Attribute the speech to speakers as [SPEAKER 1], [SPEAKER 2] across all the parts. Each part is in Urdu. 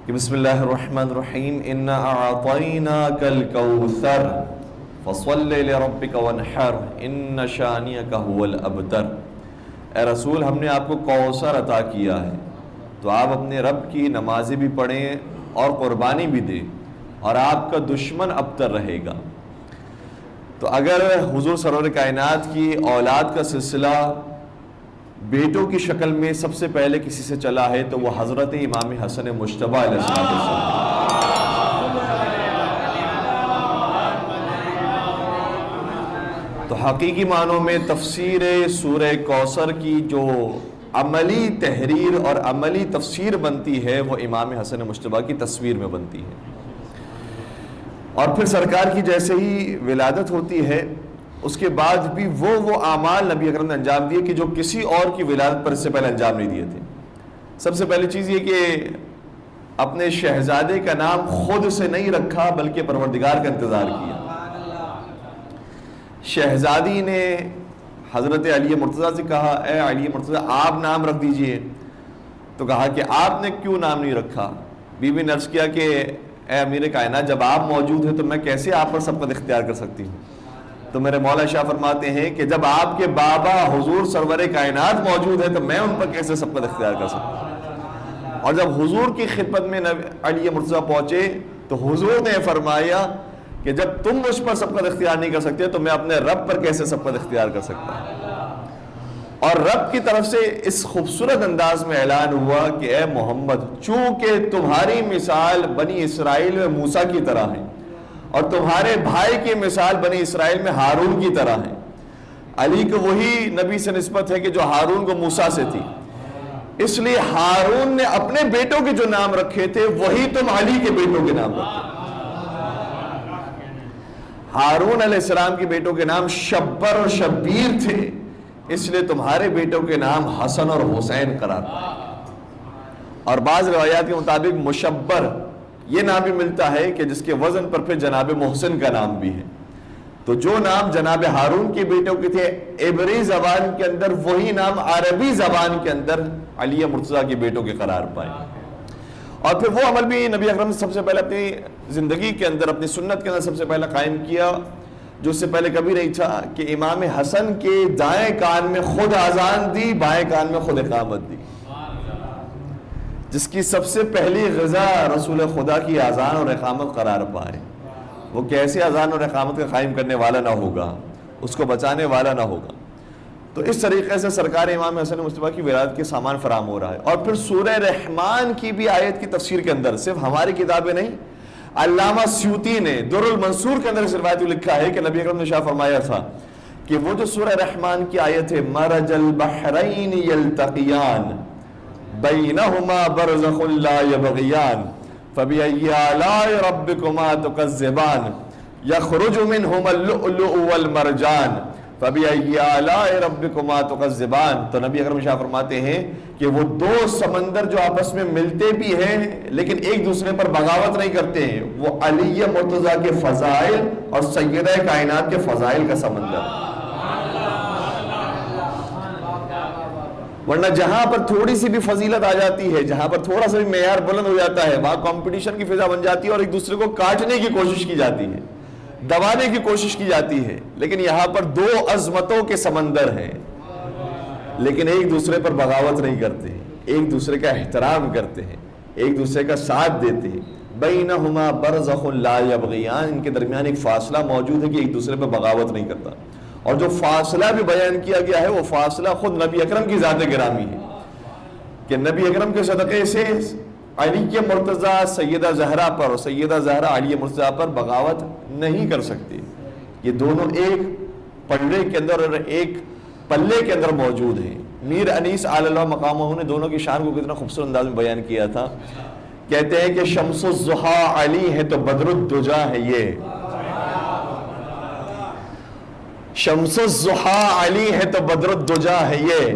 [SPEAKER 1] کہ بسم اللہ الرحمن الرحیم انا اعطیناک الکوثر فصل لربک وانحر ان شانئک هو الابتر۔ اے رسول، ہم نے آپ کو کوثر عطا کیا ہے تو آپ اپنے رب کی نمازیں بھی پڑھیں اور قربانی بھی دیں اور آپ کا دشمن ابتر رہے گا۔ تو اگر حضور سرور کائنات کی اولاد کا سلسلہ بیٹوں کی شکل میں سب سے پہلے کسی سے چلا ہے تو وہ حضرت امام حسن مجتبیٰ علیہ السلام۔ تو حقیقی معنوں میں تفسیر سورہ کوثر کی جو عملی تحریر اور عملی تفسیر بنتی ہے وہ امام حسن مجتبیٰ کی تصویر میں بنتی ہے۔ اور پھر سرکار کی جیسے ہی ولادت ہوتی ہے اس کے بعد بھی وہ اعمال نبی اکرم نے انجام دیے کہ جو کسی اور کی ولادت پر اس سے پہلے انجام نہیں دیے تھے۔ سب سے پہلی چیز یہ کہ اپنے شہزادے کا نام خود سے نہیں رکھا بلکہ پروردگار کا انتظار کیا۔ شہزادی نے حضرت علی مرتضیٰ سے کہا اے علی مرتضیٰ آپ نام رکھ دیجئے، تو کہا کہ آپ نے کیوں نام نہیں رکھا؟ بی بی نے عرض کیا کہ اے امیر کائنات، جب آپ موجود ہیں تو میں کیسے آپ پر سبقت اختیار کر سکتی ہوں؟ تو میرے مولا شاہ فرماتے ہیں کہ جب آپ کے بابا حضور سرور کائنات موجود ہیں تو میں ان پر کیسے سبقت اختیار کر سکتا ہوں؟ اور جب حضور کی خدمت میں علی مرتضیٰ پہنچے تو حضور نے فرمایا کہ جب تم مجھ پر سبقت اختیار نہیں کر سکتے تو میں اپنے رب پر کیسے سبقت اختیار کر سکتا ہوں؟ اور رب کی طرف سے اس خوبصورت انداز میں اعلان ہوا کہ اے محمد، چونکہ تمہاری مثال بنی اسرائیل میں موسیٰ کی طرح ہے اور تمہارے بھائی کی مثال بنی اسرائیل میں ہارون کی طرح ہے۔ علی کو وہی نبی سے نسبت ہے کہ جو ہارون کو موسیٰ سے تھی، اس لیے ہارون نے اپنے بیٹوں کے جو نام رکھے تھے وہی تم علی کے بیٹوں کے نام رکھے۔ ہارون علیہ السلام کے بیٹوں کے نام شبر اور شبیر تھے، اس لیے تمہارے بیٹوں کے نام حسن اور حسین قرار پائے۔ اور بعض روایات کے مطابق مشبر یہ نام بھی ملتا ہے کہ جس کے وزن پر پھر جناب محسن کا نام بھی ہے۔ تو جو نام جناب ہارون کے بیٹوں کے تھے عبری زبان کے اندر، وہی نام عربی زبان کے اندر علی مرتضیٰ کے بیٹوں کے قرار پائے۔ اور پھر وہ عمل بھی نبی اکرم نے سب سے پہلے اپنی زندگی کے اندر، اپنی سنت کے اندر سب سے پہلے قائم کیا، جو اس سے پہلے کبھی نہیں تھا، کہ امام حسن کے دائیں کان میں خود اذان دی، بائیں کان میں خود اقامت دی، جس کی سب سے پہلی غذا رسول خدا کی اذان اور اقامت قرار پائے۔ وہ کیسے اذان اور اقامت کا قائم کرنے والا نہ ہوگا، اس کو بچانے والا نہ ہوگا؟ تو اس طریقے سے سرکار امام حسن مجتبیٰ کی ولادت کے سامان فراہم ہو رہا ہے۔ اور پھر سورہ رحمان کی بھی آیت کی تفسیر کے اندر صرف ہماری کتابیں نہیں، علامہ سیوطی نے در المنصور کے اندر اس روایت میں لکھا ہے کہ نبی اکرم نے شاہ فرمایا تھا کہ وہ جو سورہ رحمان کی آیت ہے مرج البحرین یلتقیان بینہما برزخ لا یبغیان فبأی آلاء ربکما تکذبان یخرج منہما اللؤلؤ والمرجان فبأی آلاء ربکما تکذبان۔ تو نبی اکرم شاہ فرماتے ہیں کہ وہ دو سمندر جو آپس میں ملتے بھی ہیں لیکن ایک دوسرے پر بغاوت نہیں کرتے ہیں، وہ علی مرتضیٰ کے فضائل اور سیدہ کائنات کے فضائل کا سمندر۔ ورنہ جہاں پر تھوڑی سی بھی فضیلت آ جاتی ہے، جہاں پر تھوڑا سا بھی معیار بلند ہو جاتا ہے، وہاں کمپٹیشن کی فضا بن جاتی ہے اور ایک دوسرے کو کاٹنے کی کوشش کی جاتی ہے، دبانے کی کوشش کی جاتی ہے۔ لیکن یہاں پر دو عظمتوں کے سمندر ہیں لیکن ایک دوسرے پر بغاوت نہیں کرتے، ایک دوسرے کا احترام کرتے ہیں، ایک دوسرے کا ساتھ دیتے ہیں۔ بینہما برزخ لا یبغیان، ان کے درمیان ایک فاصلہ موجود ہے کہ ایک دوسرے پر بغاوت نہیں کرتا۔ اور جو فاصلہ بھی بیان کیا گیا ہے وہ فاصلہ خود نبی اکرم کی ذات گرامی ہے کہ نبی اکرم کے صدقے سے علی مرتضیٰ سیدہ زہرا پر اور سیدہ زہرا علی مرتضیٰ پر بغاوت نہیں کر سکتے۔ یہ دونوں ایک پلڑے کے اندر اور ایک پلے کے اندر موجود ہیں۔ میر انیس علی اللہ مقامہ نے دونوں کی شان کو کتنا خوبصورت انداز میں بیان کیا تھا۔ کہتے ہیں کہ شمس الضحیٰ علی ہے تو بدر الدجا ہے یہ، شمس الضحیٰ علی ہے تو بدر الدجا ہے یہ،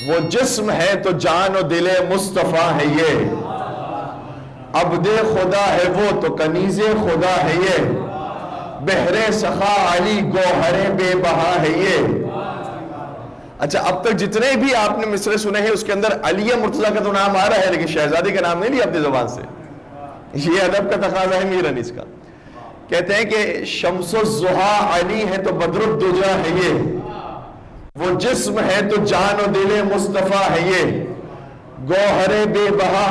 [SPEAKER 1] وہ جسم ہے تو جان و دل مصطفیٰ ہے یہ، عبد خدا ہے وہ تو کنیز خدا ہے یہ، بحر سخا علی گوہر بے بہا ہے یہ۔ اچھا، اب تک جتنے بھی آپ نے مصرے سنے ہیں اس کے اندر علی مرتضیٰ کا تو نام آ رہا ہے لیکن شہزادی کا نام نہیں لیا اپنی زبان سے۔ یہ ادب کا تقاضا ہے میر انیس کا. کہتے ہیں کہ شمس الضحیٰ علی ہے تو بدر الدجا ہے یہ، وہ جسم ہے تو جان و دل مصطفیٰ ہے یہ، گوہر بے بہا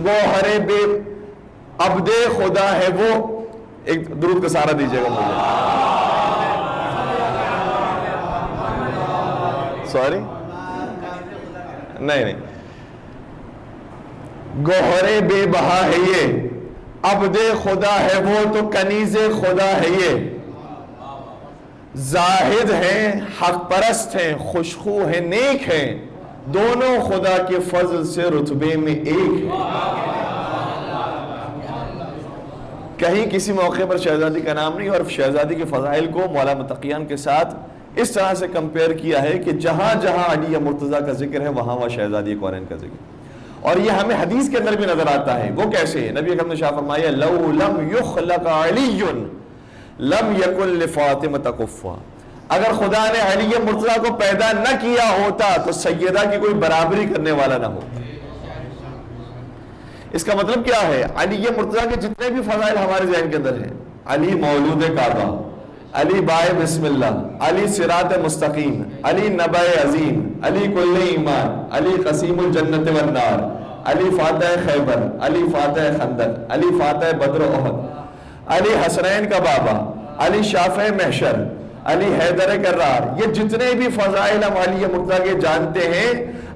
[SPEAKER 1] گوہر بے عبد خدا ہے وہ. ایک درود کا سہارا دیجیے گا مجھے. سوری نہیں، گوہر بے بہا ہے یہ، عبد خدا ہے وہ تو کنیز خدا ہے یہ، زاہد ہیں حق پرست ہیں خوشخو ہیں نیک ہیں، دونوں خدا کے فضل سے رتبے میں ایک ہیں. کہیں کسی موقع پر شہزادی کا نام نہیں، اور شہزادی کے فضائل کو مولا متقیان کے ساتھ اس طرح سے کمپیئر کیا ہے کہ جہاں جہاں علی مرتضیٰ کا ذکر ہے وہاں وہاں شہزادی کونین کا ذکر. اور یہ ہمیں حدیث کے اندر بھی نظر آتا ہے. وہ کیسے؟ نبی اکرم نے شاہ فرمایا لو لم یخلق علی لم یکن لفاطمہ کفوا. اگر خدا نے علی مرتضیٰ کو پیدا نہ کیا ہوتا تو سیدہ کی کوئی برابری کرنے والا نہ ہو. اس کا مطلب کیا ہے؟ علی مرتضیٰ کے جتنے بھی فضائل ہمارے ذہن کے اندر ہیں، علی مولود کعبہ، علی بائے بسم اللہ، علی صراط مستقیم، علی نبع عظیم، علی کل ایمان، علی قسیم الجنت والنار، علی فاتح خیبر، علی فاتح خندق، علی فاتح بدر و احد، علی حسنین کا بابا، علی شافع محشر، علی حیدر کرار. یہ جتنے بھی فضائل ہم علی مرتضیٰ کے جانتے ہیں،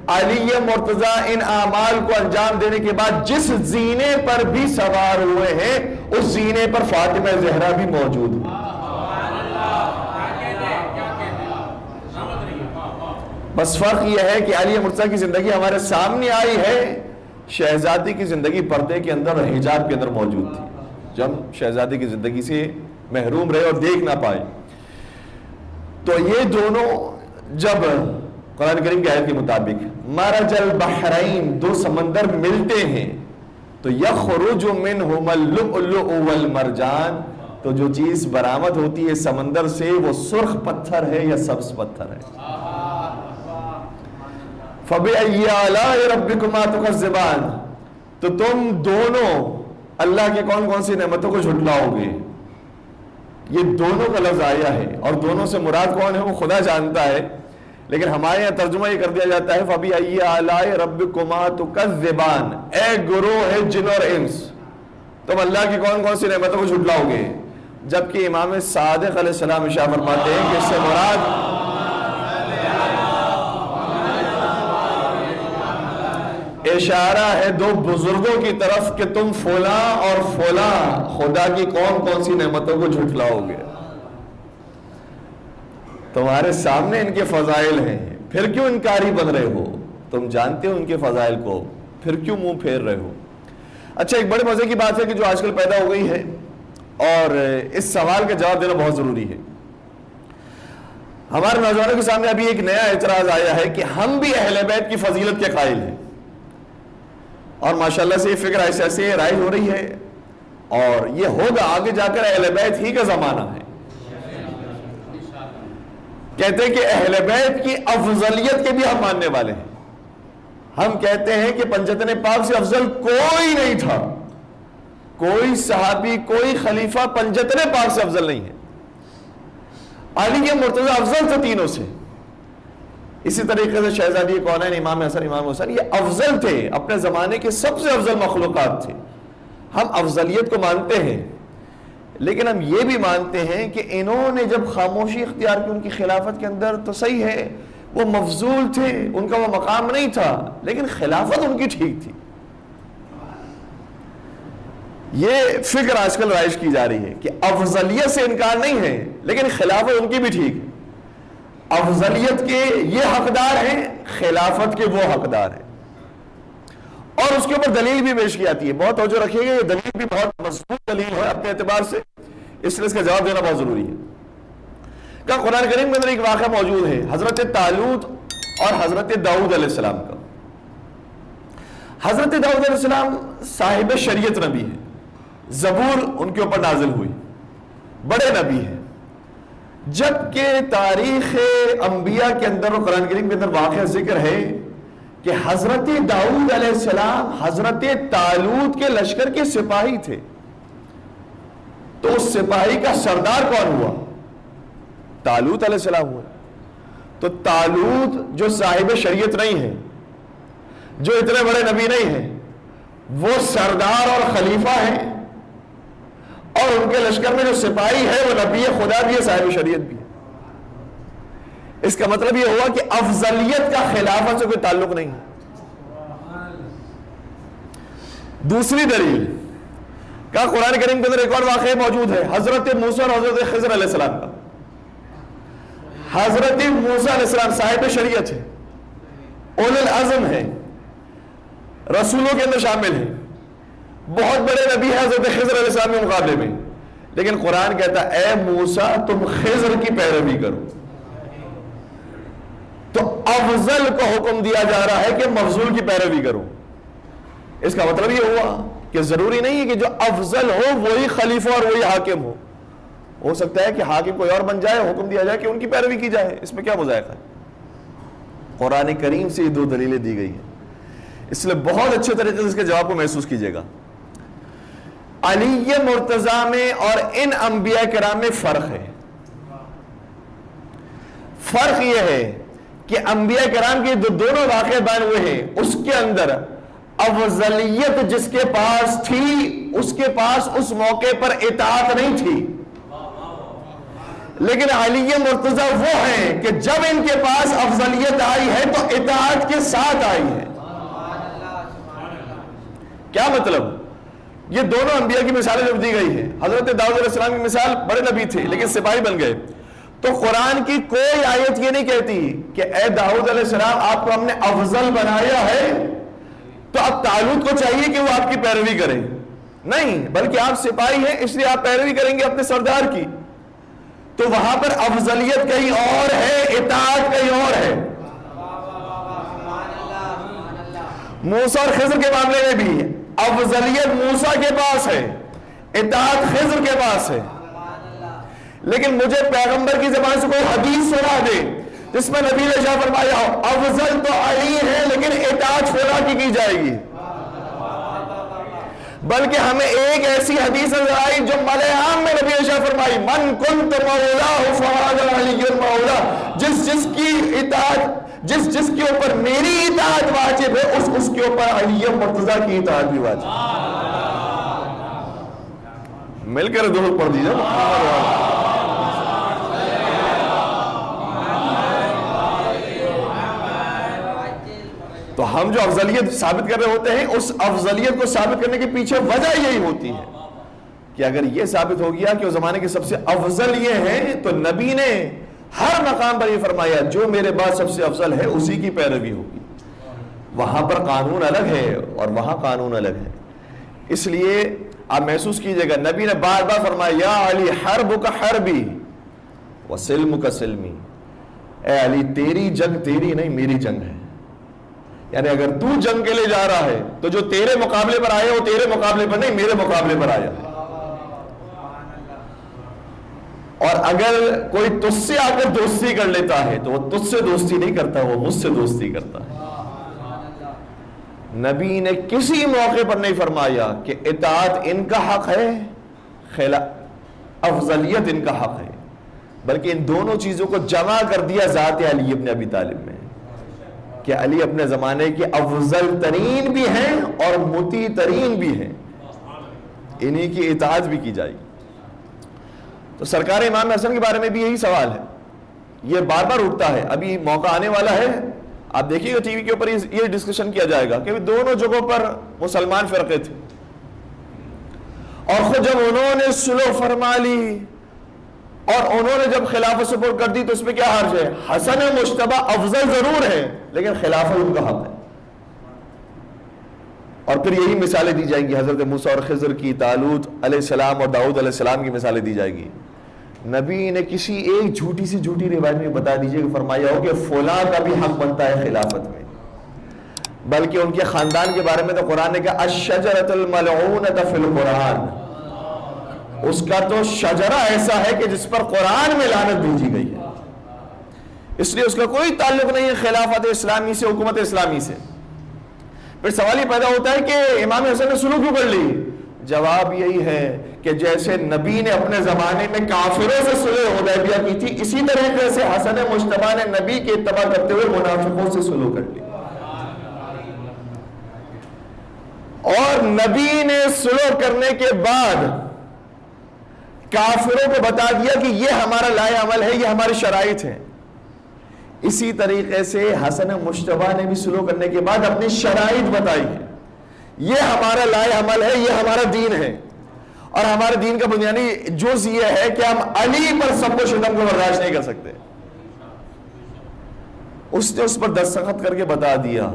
[SPEAKER 1] علی مرتضیٰ ان اعمال کو انجام دینے کے بعد جس زینے پر بھی سوار ہوئے ہیں اس زینے پر فاطمہ زہرا بھی موجود ہے. بس فرق یہ ہے کہ علی مرتضیٰ کی زندگی ہمارے سامنے آئی ہے، شہزادی کی زندگی پردے کے اندر اور حجاب کے اندر موجود تھی. جب شہزادی کی زندگی سے محروم رہے اور دیکھ نہ پائے، تو یہ دونوں جب قرآن کریم کی آیت کے مطابق مرج البحرین دو سمندر ملتے ہیں تو یخرج منہما اللؤلؤ والمرجان، تو جو چیز برآمد ہوتی ہے سمندر سے وہ سرخ پتھر ہے یا سبز پتھر ہے. فَبِأَيِّ آلَاءِ رَبِّكُمَا تُكَذِّبَانِ، تو تم دونوں اللہ کے کون کون سی نعمتوں کو جھٹلاؤ گے. یہ دونوں کا لفظ آیا ہے اور دونوں سے مراد کون ہے وہ خدا جانتا ہے، لیکن ہمارے یہاں ترجمہ یہ کر دیا جاتا ہے فَبِأَيِّ آلَاءِ رَبِّكُمَا تُكَذِّبَانِ، اے گروہ ہے جن اور انس، تم اللہ کی کون کون سی نعمتوں کو جھٹلاؤ گے. جبکہ امام صادق علیہ السلام ارشاد فرماتے ہیں کہ اس سے مراد اشارہ ہے دو بزرگوں کی طرف کہ تم فلاں اور فلاں خدا کی کون کون سی نعمتوں کو جھٹلاؤ گے. تمہارے سامنے ان کے فضائل ہیں، پھر کیوں انکاری بن رہے ہو؟ تم جانتے ہو ان کے فضائل کو، پھر کیوں منہ پھیر رہے ہو؟ اچھا، ایک بڑے مزے کی بات ہے کہ جو آج کل پیدا ہو گئی ہے اور اس سوال کا جواب دینا بہت ضروری ہے. ہمارے نوجوانوں کے سامنے ابھی ایک نیا اعتراض آیا ہے کہ ہم بھی اہل بیت کی فضیلت کے قائل ہیں، اور ماشاءاللہ سے یہ فکر ایسے ایسے رائج ہو رہی ہے، اور یہ ہوگا آگے جا کر اہل بیت ہی کا زمانہ ہے. کہتے ہیں کہ اہل بیت کی افضلیت کے بھی ہم ماننے والے ہیں. ہم کہتے ہیں کہ پنجتن پاک سے افضل کوئی نہیں تھا، کوئی صحابی کوئی خلیفہ پنجتن پاک سے افضل نہیں ہے. علی مرتضیٰ افضل تھے تینوں سے. اسی طریقے سے شہزادی کونین امام حسن امام حسین یہ افضل تھے، اپنے زمانے کے سب سے افضل مخلوقات تھے. ہم افضلیت کو مانتے ہیں، لیکن ہم یہ بھی مانتے ہیں کہ انہوں نے جب خاموشی اختیار کی ان کی خلافت کے اندر تو صحیح ہے وہ مفضول تھے، ان کا وہ مقام نہیں تھا، لیکن خلافت ان کی ٹھیک تھی. یہ فکر آج کل رائج کی جا رہی ہے کہ افضلیت سے انکار نہیں ہے لیکن خلافت ان کی بھی ٹھیک ہے. افضلیت کے یہ حقدار ہیں، خلافت کے وہ حقدار ہیں. اور اس کے اوپر دلیل بھی پیش کی جاتی ہے. بہت توجہ رکھیے گا، یہ دلیل بھی بہت مضبوط دلیل ہے اپنے اعتبار سے، اس لیے اس کا جواب دینا بہت ضروری ہے. کہ قرآن کریم کے اندر ایک واقعہ موجود ہے حضرت طالوت اور حضرت داؤد علیہ السلام کا. حضرت داؤد علیہ السلام صاحب شریعت نبی ہے، زبور ان کے اوپر نازل ہوئی، بڑے نبی ہیں. جبکہ تاریخ انبیاء کے اندر اور قرآن کریم کے اندر واقعہ ذکر ہے کہ حضرت داؤد علیہ السلام حضرت طالوت کے لشکر کے سپاہی تھے، تو اس سپاہی کا سردار کون ہوا؟ طالوت علیہ السلام ہوا۔ تو طالوت جو صاحب شریعت نہیں ہے، جو اتنے بڑے نبی نہیں ہیں، وہ سردار اور خلیفہ ہیں، اور ان کے لشکر میں جو سپاہی ہے وہ نبی خدا بھی ہے، صاحب شریعت بھی ہے۔ اس کا مطلب یہ ہوا کہ افضلیت کا خلافت سے کوئی تعلق نہیں ہے۔ دوسری دلیل کا قرآن کریم کے اندر ایک اور واقعہ موجود ہے، حضرت موسیٰ اور حضرت خضر علیہ السلام کا۔ حضرت موسیٰ علیہ السلام صاحب شریعت ہے، اولو العزم ہے، رسولوں کے اندر شامل ہیں، بہت بڑے نبی ہے حضرت خضر علیہ السلام کے مقابلے میں، لیکن قرآن کہتا ہے اے موسیٰ تم خضر کی پیروی کرو۔ تو افضل کو حکم دیا جا رہا ہے کہ مفضول کی پیروی کرو۔ اس کا مطلب یہ ہوا کہ ضروری نہیں ہے کہ جو افضل ہو وہی خلیفہ اور وہی حاکم ہو سکتا ہے کہ حاکم کوئی اور بن جائے، حکم دیا جائے کہ ان کی پیروی کی جائے، اس میں کیا مذائقہ ہے؟ قرآن کریم سے یہ دو دلیلیں دی گئی ہیں، اس لیے بہت اچھے طریقے سے اس کے جواب کو محسوس کیجئے گا۔ علی مرتضیٰ میں اور ان انبیاء کرام میں فرق ہے۔ فرق یہ ہے کہ انبیاء کرام کے جو دونوں واقعے بیان ہوئے ہیں اس کے اندر افضلیت جس کے پاس تھی اس کے پاس اس موقع پر اطاعت نہیں تھی، لیکن علی مرتضیٰ وہ ہیں کہ جب ان کے پاس افضلیت آئی ہے تو اطاعت کے ساتھ آئی ہے۔ کیا مطلب؟ یہ دونوں انبیاء کی مثالیں جب دی گئی ہیں، حضرت داؤد علیہ السلام کی مثال بڑے نبی تھے لیکن سپاہی بن گئے، تو قرآن کی کوئی آیت یہ نہیں کہتی کہ اے داؤد علیہ السلام آپ کو ہم نے افضل بنایا ہے تو اب طالوت کو چاہیے کہ وہ آپ کی پیروی کرے، نہیں، بلکہ آپ سپاہی ہیں اس لیے آپ پیروی کریں گے اپنے سردار کی۔ تو وہاں پر افضلیت کہیں اور ہے، اطاعت کہیں اور ہے۔ موسیٰ اور خضر کے معاملے میں بھی افضلیت موسیٰ کے پاس ہے، اطاعت خضر کے پاس ہے، لیکن مجھے پیغمبر کی زبان سے کوئی حدیث سنا دے جس میں نبی نے شاہ فرمایا ہو افضل تو علی ہے لیکن اطاعت فلاں کی جائے گی، بلکہ ہمیں ایک ایسی حدیث نظر آئی جو ملء عام میں نبی نے شاہ فرمائی من کنت مولاہ فہذا علی مولا، جس کی اطاعت جس کے اوپر میری اطاعت واجب ہے اس کے اوپر علی مرتضیٰ کی اطاعت بھی واجب ہے۔ مل کر درود پڑھ دیجئے۔ تو ہم جو افضلیت ثابت کر رہے ہوتے ہیں اس افضلیت کو ثابت کرنے کے پیچھے وجہ یہی ہوتی ہے کہ اگر یہ ثابت ہو گیا کہ اس زمانے کے سب سے افضل یہ ہیں تو نبی نے ہر مقام پر یہ فرمایا جو میرے بعد سب سے افضل ہے اسی کی پیروی ہوگی۔ وہاں پر قانون الگ ہے اور وہاں قانون الگ ہے، اس لیے آپ محسوس کیجئے گا نبی نے بار بار فرمایا یا علی حربک حربی وسلمک سلمی، اے علی تیری جنگ تیری نہیں میری جنگ ہے، یعنی اگر تو جنگ کے لیے جا رہا ہے تو جو تیرے مقابلے پر آیا وہ تیرے مقابلے پر نہیں میرے مقابلے پر آیا، اور اگر کوئی تجھ سے آ کر دوستی کر لیتا ہے تو وہ تجھ سے دوستی نہیں کرتا، وہ مجھ سے دوستی کرتا ہے۔ نبی نے کسی موقع پر نہیں فرمایا کہ اطاعت ان کا حق ہے افضلیت ان کا حق ہے، بلکہ ان دونوں چیزوں کو جمع کر دیا ذات علی ابن ابی طالب میں کہ علی اپنے زمانے کے افضل ترین بھی ہیں اور مطیع ترین بھی ہیں، انہی کی اطاعت بھی کی جائے گی۔ تو سرکار امام حسن کے بارے میں بھی یہی سوال ہے، یہ بار بار اٹھتا ہے، ابھی موقع آنے والا ہے، آپ دیکھیے گا ٹی وی کے اوپر یہ ڈسکشن کیا جائے گا کہ دونوں جگہوں پر مسلمان فرقے تھے، اور خود جب انہوں نے صلح فرما لی اور انہوں نے جب خلافت سپرد کر دی تو اس میں کیا حرج ہے؟ حسن مجتبی افضل ضرور ہے لیکن خلافت ان کا حق ہے۔ اور پھر یہی مثالیں دی جائیں گی حضرت موسیٰ اور خضر کی، طالوت علیہ السلام اور داؤد علیہ السلام کی مثالیں دی جائیں گی۔ نبی نے کسی ایک جھوٹی سی جھوٹی روایت میں بتا دیجئے کہ فرمایا ہو کہ فلاں کا بھی حق بنتا ہے خلافت میں، بلکہ ان کے خاندان کے بارے میں تو قرآن نے کہا الشجرۃ الملعونۃ فی القرآن، اس کا تو شجرہ ایسا ہے کہ جس پر قرآن میں لعنت بھیجی گئی ہے، اس لیے اس کا کوئی تعلق نہیں ہے خلافت اسلامی سے، حکومت اسلامی سے۔ پھر سوال یہ پیدا ہوتا ہے کہ امام حسن نے سلو کیوں کر لی؟ جواب یہی ہے کہ جیسے نبی نے اپنے زمانے میں کافروں سے صلح حدیبیہ کی تھی، اسی طریقے سے حسن مجتبیٰ نے نبی کے اتباع کرتے ہوئے منافقوں سے صلح کر لی، اور نبی نے صلح کرنے کے بعد کافروں کو بتا دیا کہ یہ ہمارا لائے عمل ہے، یہ ہماری شرائط ہے۔ اسی طریقے سے حسن مجتبیٰ نے بھی صلح کرنے کے بعد اپنی شرائط بتائی ہے، یہ ہمارا لائے عمل ہے، یہ ہمارا دین ہے، اور ہمارے دین کا بنیادی جز یہ ہے کہ ہم علی پر سب و شتم کو برداشت نہیں کر سکتے۔ اس نے اس پر دستخط کر کے بتا دیا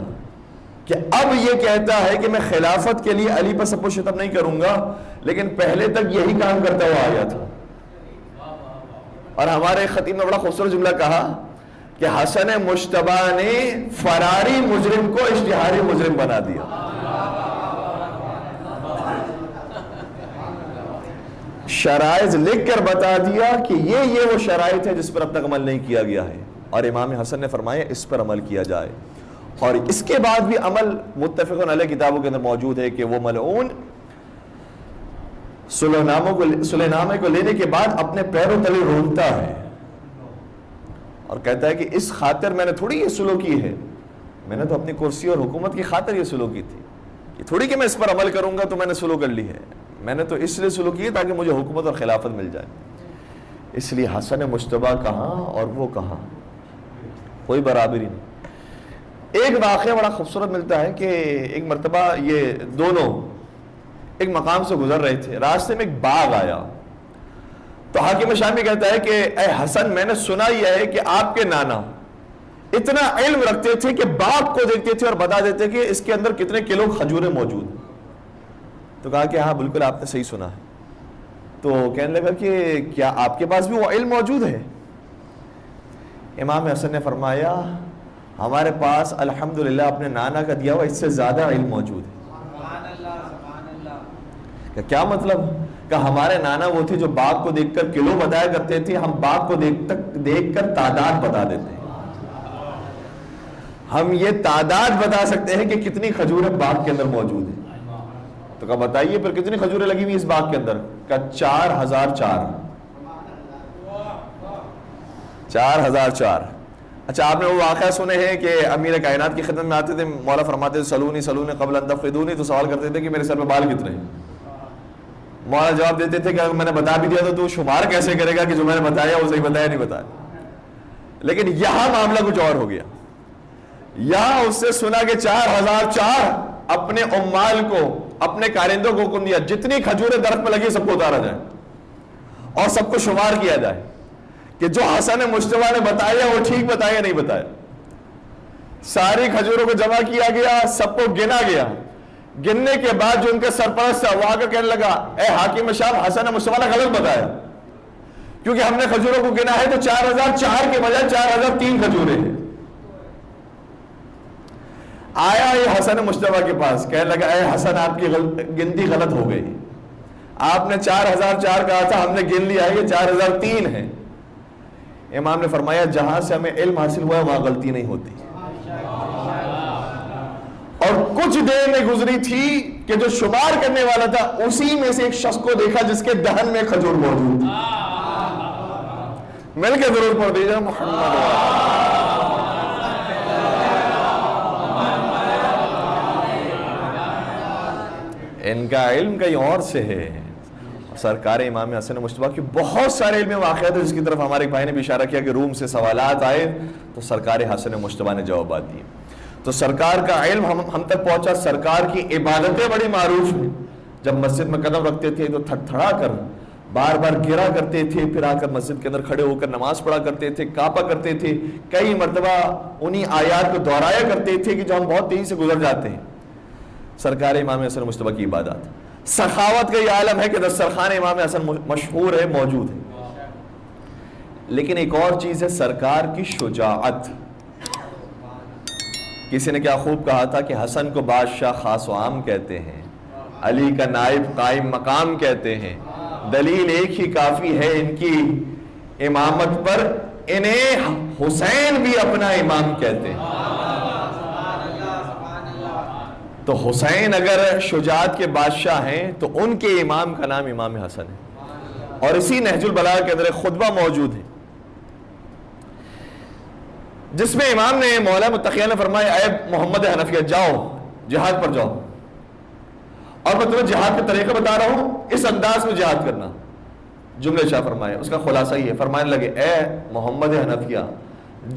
[SPEAKER 1] کہ اب یہ کہتا ہے کہ میں خلافت کے لیے علی پر سب و شتم نہیں کروں گا، لیکن پہلے تک یہی کام کرتا ہوا آیا تھا۔ اور ہمارے خطیب نے بڑا خوبصورت جملہ کہا کہ حسن مجتبیٰ نے فراری مجرم کو اشتہاری مجرم بنا دیا۔ شرائط لکھ کر بتا دیا کہ یہ وہ شرائط ہے جس پر اب تک عمل نہیں کیا گیا ہے، اور امام حسن نے فرمایا اس پر عمل کیا جائے۔ اور اس کے بعد بھی عمل متفقن علیہ کتابوں کے اندر موجود ہے کہ وہ ملعون صلح نامے کو لینے کے بعد اپنے پیروں تلے رونتا ہے اور کہتا ہے کہ اس خاطر میں نے تھوڑی یہ صلح کی ہے، میں نے تو اپنی کرسی اور حکومت کی خاطر یہ صلح کی تھی، یہ تھوڑی کہ میں اس پر عمل کروں گا تو میں نے صلح کر لی ہے، میں نے تو اس لیے صلح کی ہے تاکہ مجھے حکومت اور خلافت مل جائے۔ اس لیے حسن مجتبیٰ کہاں اور وہ کہاں، کوئی برابری نہیں۔ ایک واقعہ بڑا خوبصورت ملتا ہے کہ ایک مرتبہ یہ دونوں ایک مقام سے گزر رہے تھے، راستے میں ایک باغ آیا تو حاکم شامی کہتا ہے کہ اے حسن، میں نے سنا یہ ہے کہ آپ کے نانا اتنا علم رکھتے تھے کہ باغ کو دیکھتے تھے اور بتا دیتے کہ اس کے اندر کتنے کلو کھجوریں موجود ہیں۔ تو کہا کہ ہاں بالکل آپ نے صحیح سنا ہے۔ تو کہنے لگا کہ کیا آپ کے پاس بھی وہ علم موجود ہے؟ امام حسن نے فرمایا ہمارے پاس الحمدللہ اپنے نانا کا دیا ہوا اس سے زیادہ علم موجود ہے۔ کہ کیا مطلب؟ کہ ہمارے نانا وہ تھے جو باغ کو دیکھ کر کلو بتایا کرتے تھے، ہم باغ کو دیکھ کر تعداد بتا دیتے ہیں، ہم یہ تعداد بتا سکتے ہیں کہ کتنی کھجوریں باغ کے اندر موجود ہیں۔ تو کہا بتائیے پھر کتنی کھجوریں لگی ہوئی اس باغ کے اندر؟ کہا 4004۔ 4004۔ اچھا آپ نے وہ واقعہ سنے ہیں کہ امیر کائنات کی خدمت میں آتے تھے، مولا فرماتے تھے سلونی سلونی قبل ان تفقدونی، تو سوال کرتے تھے کہ میرے سر میں بال کتنے ہیں؟ مولا جواب دیتے تھے کہ اگر میں نے بتا بھی دیا تو شمار کیسے کرے گا کہ جو میں نے بتایا وہ صحیح بتایا نہیں بتایا۔ لیکن یہاں معاملہ کچھ اور ہو گیا، یہاں اس سے سنا کہ 4004، اپنے عمال کو، اپنے کارندوں کو حکم دیا جتنی کھجوریں درخت پہ لگی سب کو اتارا جائے اور سب کو شمار کیا جائے کہ جو حسن مجتبیٰ نے بتایا وہ ٹھیک بتایا نہیں بتایا۔ ساری کھجوروں کو جمع کیا گیا، سب کو گنا گیا۔ گننے کے بعد جو ان کے سرپرست سے آ کر کہنے لگا اے حاکم شام، حسن مجتبیٰ نے غلط بتایا، کیونکہ ہم نے کھجوروں کو گنا ہے تو 4004 کے بجائے 4003 کھجوریں ہیں۔ آیا یہ حسن مجتبیٰ کے پاس، کہنے لگا اے حسن آپ کی گنتی غلط ہو گئی، آپ نے 4004 کہا تھا، ہم نے گن لیا ہے یہ 4003 ہے۔ امام نے فرمایا جہاں سے ہمیں علم حاصل ہوا ہے وہاں غلطی نہیں ہوتی۔ اور کچھ دیر میں گزری تھی کہ جو شمار کرنے والا تھا اسی میں سے ایک شخص کو دیکھا جس کے دہن میں کھجور موجود تھی۔ مل کے ضرور پڑھ دیجیے محمد۔ ان کا علم کہیں اور سے ہے۔ سرکار امام حسن مجتبیٰ کی بہت سارے علمی واقعات ہیں جس کی طرف ہمارے بھائی نے بھی اشارہ کیا کہ روم سے سوالات آئے تو سرکار حسن مجتبیٰ نے جوابات دیے۔ تو سرکار کا علم ہم تک پہنچا، سرکار کی عبادتیں بڑی معروف ہیں۔ جب مسجد میں قدم رکھتے تھے تو تھڑ تھڑا کر بار بار گرا کرتے تھے، پھر آ کر مسجد کے اندر کھڑے ہو کر نماز پڑھا کرتے تھے، کانپا کرتے تھے، کئی مرتبہ انہی آیات کو دہرایا کرتے تھے کہ جو ہم بہت تیزی سے گزر جاتے ہیں۔ سرکار امام حسن مجتبیٰ کی عبادات، سخاوت کا یہ عالم ہے کہ دسترخوان امام حسن مشہور ہے، موجود ہے۔ لیکن ایک اور چیز ہے سرکار کی شجاعت۔ کسی نے کیا خوب کہا تھا کہ حسن کو بادشاہ خاص و عام کہتے ہیں، علی کا نائب قائم مقام کہتے ہیں، دلیل ایک ہی کافی ہے ان کی امامت پر، انہیں حسین بھی اپنا امام کہتے ہیں۔ تو حسین اگر شجاعت کے بادشاہ ہیں تو ان کے امام کا نام امام حسن ہے، اور اسی نہج البلاغہ کے اندر ایک خطبہ موجود ہے جس میں امام نے مولا متقیہ نے فرمایا اے محمد حنفیہ جاؤ جہاد پر جاؤ، اور میں تمہیں جہاد کا طریقہ بتا رہا ہوں، اس انداز میں جہاد کرنا۔ جملے شاہ فرمایا، اس کا خلاصہ یہ ہے، فرمانے لگے اے محمد حنفیہ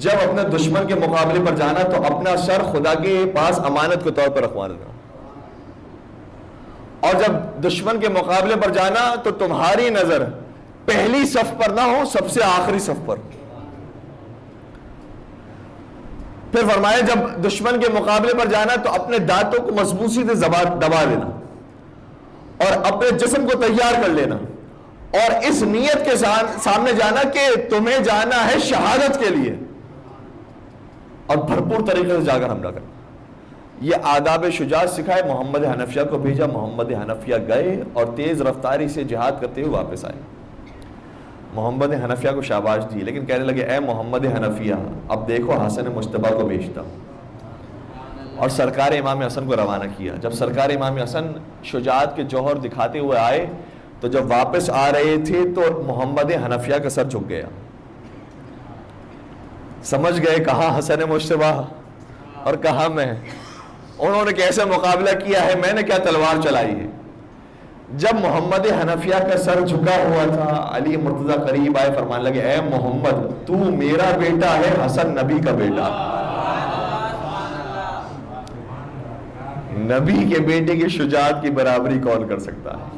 [SPEAKER 1] جب اپنے دشمن کے مقابلے پر جانا تو اپنا سر خدا کے پاس امانت کے طور پر رکھوا لینا، اور جب دشمن کے مقابلے پر جانا تو تمہاری نظر پہلی صف پر نہ ہو، سب سے آخری صف پر۔ پھر فرمایا جب دشمن کے مقابلے پر جانا تو اپنے دانتوں کو مضبوطی سے دبا لینا اور اپنے جسم کو تیار کر لینا، اور اس نیت کے سامنے جانا کہ تمہیں جانا ہے شہادت کے لیے، اور بھرپور طریقے سے جا کر حملہ کرنا۔ یہ آداب شجاعت سکھائے، محمد حنفیہ کو بھیجا، محمد حنفیہ گئے اور تیز رفتاری سے جہاد کرتے ہوئے واپس آئے۔ محمد حنفیہ کو شاباش دی، لیکن کہنے لگے اے محمد حنفیہ اب دیکھو حسن مجتبیٰ کو بھیجتا ہوں، اور سرکار امام حسن کو روانہ کیا۔ جب سرکار امام حسن شجاعت کے جوہر دکھاتے ہوئے آئے تو جب واپس آ رہے تھے تو محمد حنفیہ کا سر جھک گیا، سمجھ گئے کہاں حسن مجتبیٰ اور کہاں میں، انہوں نے کیسے مقابلہ کیا ہے، میں نے کیا تلوار چلائی ہے۔ جب محمد حنفیہ کا سر جھکا ہوا تھا، علی مرتضیٰ قریب آئے، فرمانے لگے اے محمد تو میرا بیٹا ہے، حسن نبی کا بیٹا، نبی کے بیٹے کی شجاعت کی برابری کون کر سکتا ہے۔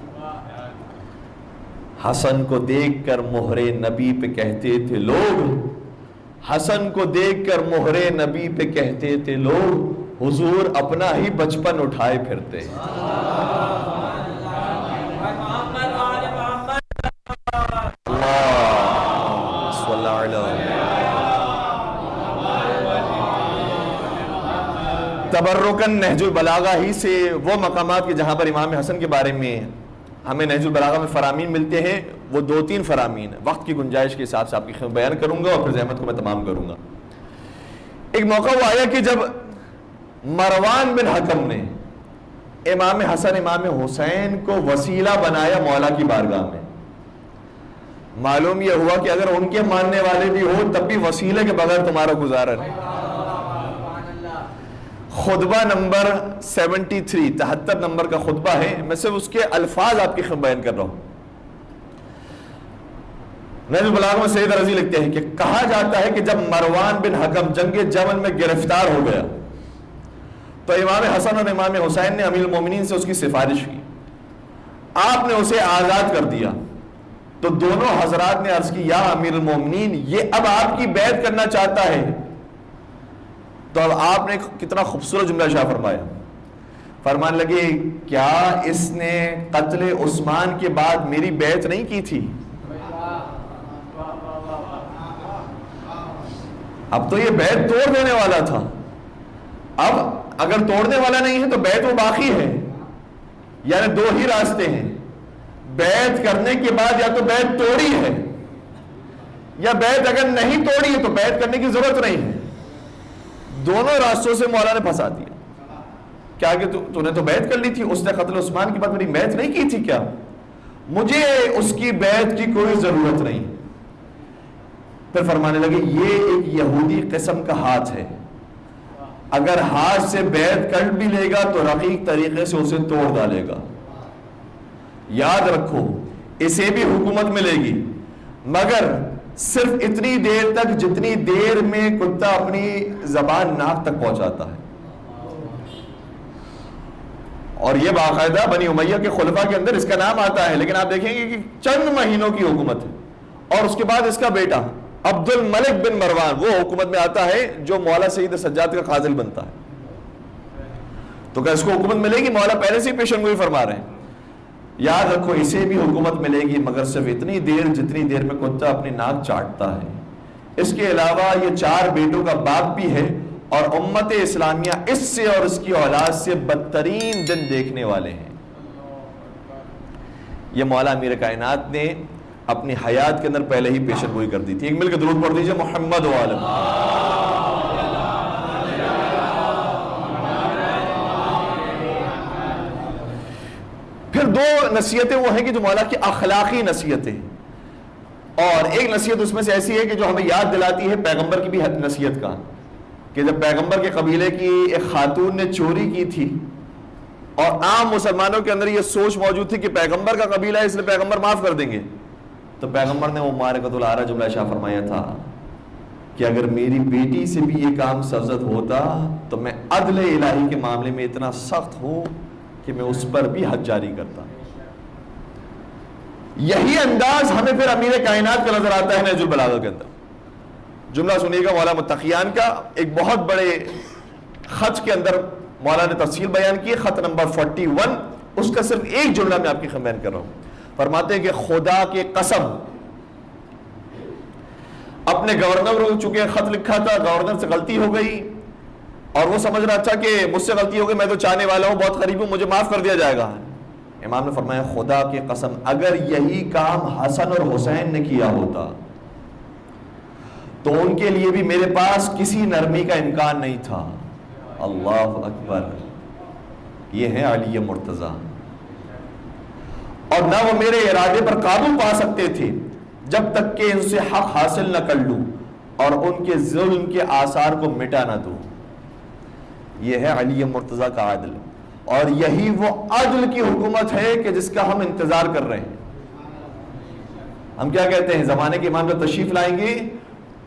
[SPEAKER 1] حسن کو دیکھ کر مہر نبی پہ کہتے تھے لوگ، حسن کو دیکھ کر مہر نبی پہ کہتے تھے لوگ، حضور اپنا ہی بچپن اٹھائے پھرتے۔ تبرکن نہج البلاغہ ہی سے وہ مقامات کے جہاں پر امام حسن کے بارے میں ہمیں نہج البلاغہ میں فرامین ملتے ہیں، وہ 2-3 فرامین وقت کی گنجائش کے حساب سے آپ کی خدمت بیان کروں گا اور پھر زحمت کو میں تمام کروں گا۔ ایک موقع وہ آیا کہ جب مروان بن حکم نے امام حسن امام حسین کو وسیلہ بنایا مولا کی بارگاہ میں، معلوم یہ ہوا کہ اگر ان کے ماننے والے بھی ہو تب بھی وسیلے کے بغیر تمہارا گزارا نہیں۔ خطبہ نمبر 73 نمبر کا خطبہ ہے، میں صرف اس کے الفاظ آپ کی خدمت بیان کر رہا ہوں۔ نہج البلاغہ میں سید رضی لکھتے ہیں کہ کہا جاتا ہے کہ جب مروان بن حکم جنگ جمل میں گرفتار ہو گیا تو امام حسن اور امام حسین نے امیر المومنین سے اس کی سفارش کی، آپ نے اسے آزاد کر دیا، تو دونوں حضرات نے عرض کی یا امیر المومنین یہ اب آپ کی بیعت کرنا چاہتا ہے، تو اب آپ نے کتنا خوبصورت جملہ شاہ فرمایا، فرمان لگے کیا اس نے قتل عثمان کے بعد میری بیعت نہیں کی تھی؟ اب تو یہ بیعت توڑ دینے والا تھا، اب اگر توڑنے والا نہیں ہے تو بیعت وہ باقی ہے، یعنی 2 ہی راستے ہیں، بیعت کرنے کے بعد یا تو بیعت توڑی ہے یا بیعت اگر نہیں توڑی ہے تو بیعت کرنے کی ضرورت نہیں ہے۔ دونوں راستوں سے مولا نے پھنسا دیا کیا کہ تو نے تو بیعت کر لی تھی، اس نے قتل عثمان کے بعد میری بیعت نہیں کی تھی کیا؟ مجھے اس کی بیعت کی کوئی ضرورت نہیں۔ پھر فرمانے لگے یہ ایک یہودی قسم کا ہاتھ ہے، اگر ہاتھ سے بیعت کر بھی لے گا تو رقیق طریقے سے اسے توڑ ڈالے گا، یاد رکھو اسے بھی حکومت ملے گی مگر صرف اتنی دیر تک جتنی دیر میں کتا اپنی زبان ناک تک پہنچاتا ہے۔ اور یہ باقاعدہ بنی امیہ کے خلفاء کے اندر اس کا نام آتا ہے، لیکن آپ دیکھیں گے کہ چند مہینوں کی حکومت ہے، اور اس کے بعد اس کا بیٹا عبد الملک بن مروان وہ حکومت میں آتا ہے جو مولا سید سجاد کا قاضل بنتا ہے۔ تو کیا اس کو حکومت ملے گی؟ مولا پہلے سے ہی پیشن گوئی فرما رہے ہیں، یاد رکھو اسے بھی حکومت ملے گی مگر صرف اتنی دیر جتنی دیر میں کتا اپنی ناک چاٹتا ہے۔ اس کے علاوہ یہ 4 بیٹوں کا باپ بھی ہے، اور امت اسلامیہ اس سے اور اس کی اولاد سے بدترین دن دیکھنے والے ہیں۔ یہ مولا امیر کائنات نے اپنی حیات کے اندر پہلے ہی پیشن گوئی کر دی تھی۔ ایک مل کے درود پڑھ دیجئے محمد و عالم۔ پھر دو نصیحتیں وہ ہیں کہ جو مولا کی اخلاقی نصیحتیں، اور ایک نصیحت اس میں سے ایسی ہے کہ جو ہمیں یاد دلاتی ہے پیغمبر کی بھی نصیحت کا، کہ جب پیغمبر کے قبیلے کی ایک خاتون نے چوری کی تھی اور عام مسلمانوں کے اندر یہ سوچ موجود تھی کہ پیغمبر کا قبیلہ ہے اس لیے پیغمبر معاف کر دیں گے، تو پیغمبر نے وہ مارکۃ العارہ جملہ ارشاد فرمایا تھا کہ اگر میری بیٹی سے بھی یہ کام سرزد ہوتا تو میں عدل الہی کے معاملے میں اتنا سخت ہوں کہ میں اس پر بھی حد جاری کرتا۔ یہی انداز ہمیں پھر امیر کائنات کا نظر آتا ہے نہج البلاغہ کے اندر۔ جملہ سنیے گا مولا متقیان کا، ایک بہت بڑے خط کے اندر مولا نے تفصیل بیان کی ہے، خط نمبر 41، اس کا صرف ایک جملہ میں آپ کی بیان کر رہا ہوں۔ فرماتے ہیں کہ خدا کے قسم، اپنے گورنر کو چونکہ خط لکھا تھا، گورنر سے غلطی ہو گئی اور وہ سمجھ رہا تھا کہ مجھ سے غلطی ہو گئی، میں تو چاہنے والا ہوں، بہت قریب ہوں، مجھے معاف کر دیا جائے گا۔ امام نے فرمایا خدا کی قسم اگر یہی کام حسن اور حسین نے کیا ہوتا تو ان کے لیے بھی میرے پاس کسی نرمی کا امکان نہیں تھا۔ اللہ اکبر، یہ ہے علی مرتضیٰ، اور نہ وہ میرے ارادے پر قابو پا سکتے تھے جب تک کہ ان سے حق حاصل نہ کر لوں اور ان کے ظلم کے آثار کو مٹا نہ دوں۔ یہ ہے علی مرتضیٰ کا عدل، اور یہی وہ عدل کی حکومت ہے کہ جس کا ہم انتظار کر رہے ہیں۔ ہم کیا کہتے ہیں، زمانے کے امام جب تشریف لائیں گے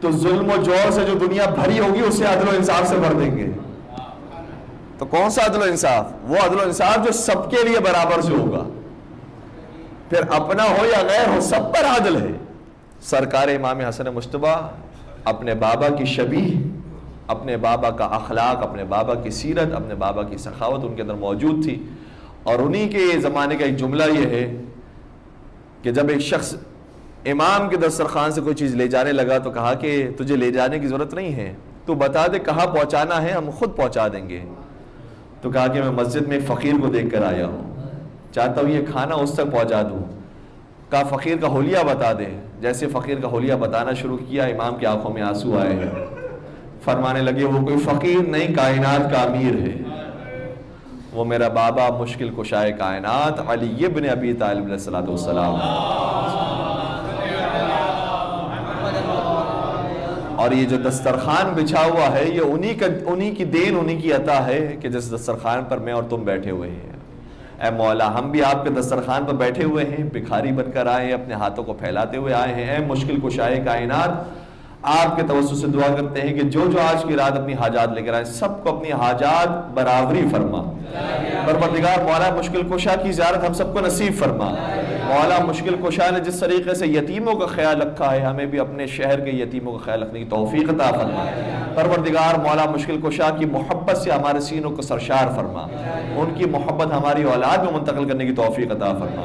[SPEAKER 1] تو ظلم و جور سے جو دنیا بھری ہوگی اسے عدل و انصاف سے بھر دیں گے۔ تو کون سا عدل و انصاف؟ وہ عدل و انصاف جو سب کے لیے برابر سے ہوگا، پھر اپنا ہو یا غیر ہو سب پر عدل ہے۔ سرکار امام حسن مجتبیٰ اپنے بابا کی شبیہ، اپنے بابا کا اخلاق، اپنے بابا کی سیرت، اپنے بابا کی سخاوت ان کے اندر موجود تھی، اور انہی کے زمانے کا ایک جملہ یہ ہے کہ جب ایک شخص امام کے دسترخوان سے کوئی چیز لے جانے لگا تو کہا کہ تجھے لے جانے کی ضرورت نہیں ہے، تو بتا دے کہاں پہنچانا ہے، ہم خود پہنچا دیں گے۔ تو کہا کہ میں مسجد میں فقیر کو دیکھ کر آیا ہوں، چاہتا ہوں یہ کھانا اس تک پہنچا دوں۔ کہا فقیر کا حلیہ بتا دے۔ جیسے فقیر کا حلیہ بتانا شروع کیا، امام کی آنکھوں میں آنسو آئے ہیں، فرمانے لگے وہ کوئی فقیر نہیں، کائنات کا امیر ہے، وہ میرا بابا مشکل کشائے کائنات علی ابن ابی طالب علیہ السلام۔ اور یہ جو دسترخوان بچھا ہوا ہے یہ انہی کی دین، انہی کی عطا ہے کہ جس دسترخوان پر میں اور تم بیٹھے ہوئے ہیں۔ اے مولا ہم بھی آپ کے دسترخوان پر بیٹھے ہوئے ہیں، بھکاری بن کر آئے ہیں، اپنے ہاتھوں کو پھیلاتے ہوئے آئے ہیں۔ اے مشکل کشائے کائنات، آپ کے توسط سے دعا کرتے ہیں کہ جو جو آج کی رات اپنی حاجات لے کر آئے سب کو اپنی حاجات برابری فرما۔ پروردگار مولا مشکل کشا کی زیارت ہم سب کو نصیب فرما۔ مولا مشکل کشا نے جس طریقے سے یتیموں کا خیال رکھا ہے ہمیں بھی اپنے شہر کے یتیموں کا خیال رکھنے کی توفیق عطا فرما۔ پروردگار مولا مشکل کشا کی محبت سے ہمارے سینوں کو سرشار فرما، ان کی محبت ہماری اولاد میں منتقل کرنے کی توفیق عطا فرما،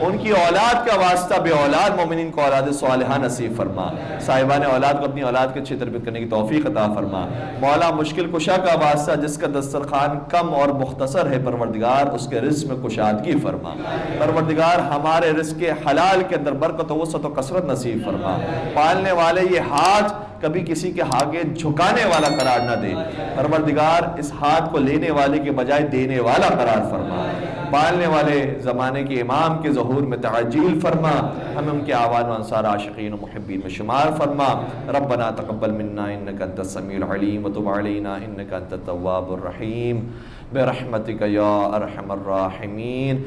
[SPEAKER 1] ان کی اولاد کا واسطہ بے اولاد مومنین کو اولاد صالحہ نصیب فرما، صاحبان اولاد کو اپنی اولاد کی اچھی تربیت کرنے کی توفیق عطا فرما۔ مولا مشکل کشا کا واسطہ جس کا دسترخوان کم اور مختصر ہے پروردگار اس کے رزق میں کشادگی فرما۔ پروردگار ہمارے رزق حلال کے اندر برکت و وسعت و کثرت نصیب فرما۔ پالنے والے یہ ہاتھ کبھی کسی کے آگے جھکانے والا قرار نہ دے، پروردگار اس ہاتھ کو لینے والے کے بجائے دینے والا قرار فرما۔ پالنے والے زمانے کے امام کے ظہور میں تعجیل فرما، ہمیں ان کے آوان و انصار عاشقین و محبین میں شمار فرما۔ ربنا تقبل منا انک انت السمیع العلیم وتب علینا انک انت التواب الرحیم برحمتک یا ارحم الراحمین۔